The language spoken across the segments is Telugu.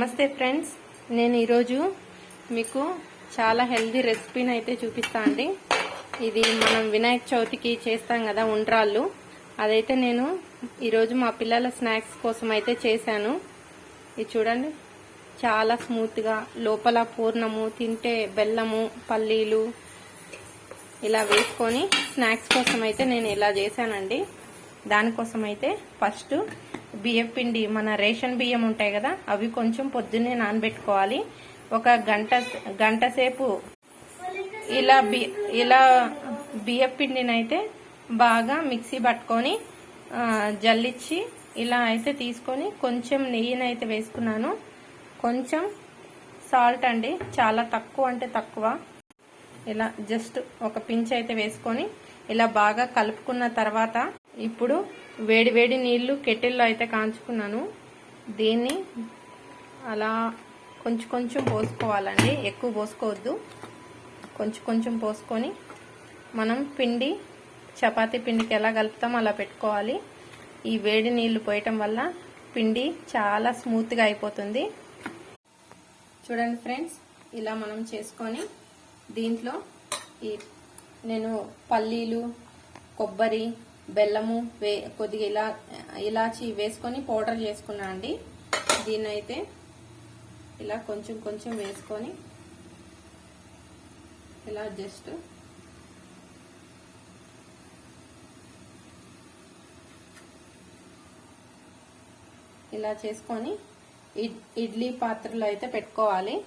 నమస్తే ఫ్రెండ్స్, నేను ఈరోజు మీకు చాలా హెల్దీ రెసిపీని అయితే చూపిస్తా అండి. ఇది మనం వినాయక చవితికి చేస్తాం కదా ఉండ్రాళ్ళు. అదైతే నేను ఈరోజు మా పిల్లల స్నాక్స్ కోసం అయితే చేశాను. ఇది చూడండి, చాలా స్మూత్గా లోపల పూర్ణము, తింటే బెల్లము, పల్లీలు ఇలా వేసుకొని స్నాక్స్ కోసం అయితే నేను ఇలా చేశానండి. దానికోసం అయితే ఫస్ట్ బియ్యం పిండి, మన రేషన్ బియ్యం ఉంటాయి కదా, అవి కొంచెం పొద్దున్నే నానబెట్టుకోవాలి. ఒక గంట సేపు ఇలా బియ్యం పిండిని అయితే బాగా మిక్సీ పట్టుకొని జల్లిచ్చి ఇలా అయితే తీసుకొని కొంచెం నెయ్యిని అయితే వేసుకున్నాను. కొంచెం సాల్ట్ అండి, చాలా తక్కువ అంటే తక్కువ, ఇలా జస్ట్ ఒక పించ్ అయితే వేసుకొని ఇలా బాగా కలుపుకున్న తర్వాత ఇప్పుడు వేడి నీళ్లు కెటిల్లో అయితే కాంచుకున్నాను. దీన్ని అలా కొంచెం పోసుకోవాలండి, ఎక్కువ పోసుకోవద్దు. కొంచెం పోసుకొని మనం పిండి చపాతీ పిండికి ఎలా కలుపుతామో అలా పెట్టుకోవాలి. ఈ వేడి నీళ్లు పోయటం వల్ల పిండి చాలా స్మూత్గా అయిపోతుంది. చూడండి ఫ్రెండ్స్, ఇలా మనం చేసుకొని దీంట్లో నేను పల్లీలు, కొబ్బరి, బెల్లము కొద్దిగా ఇలాచి వేసుకొని పౌడర్ చేసుకున్నా అండి. దీన్ని అయితే ఇలా కొంచెం వేసుకొని ఇలా జస్ట్ ఇలా చేసుకొని ఇడ్లీ పాత్రలో అయితే పెట్టుకోవాలి.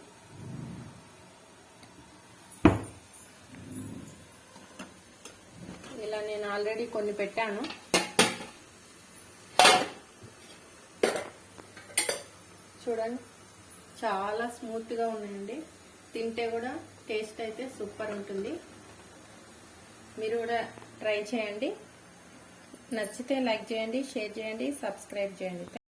ఇలా నేను ఆల్రెడీ కొన్ని పెట్టాను. చూడండి, చాలా స్మూత్గా ఉన్నాయండి. తింటే కూడా టేస్ట్ అయితే సూపర్ ఉంటుంది. మీరు కూడా ట్రై చేయండి. నచ్చితే లైక్ చేయండి, షేర్ చేయండి, సబ్స్క్రైబ్ చేయండి.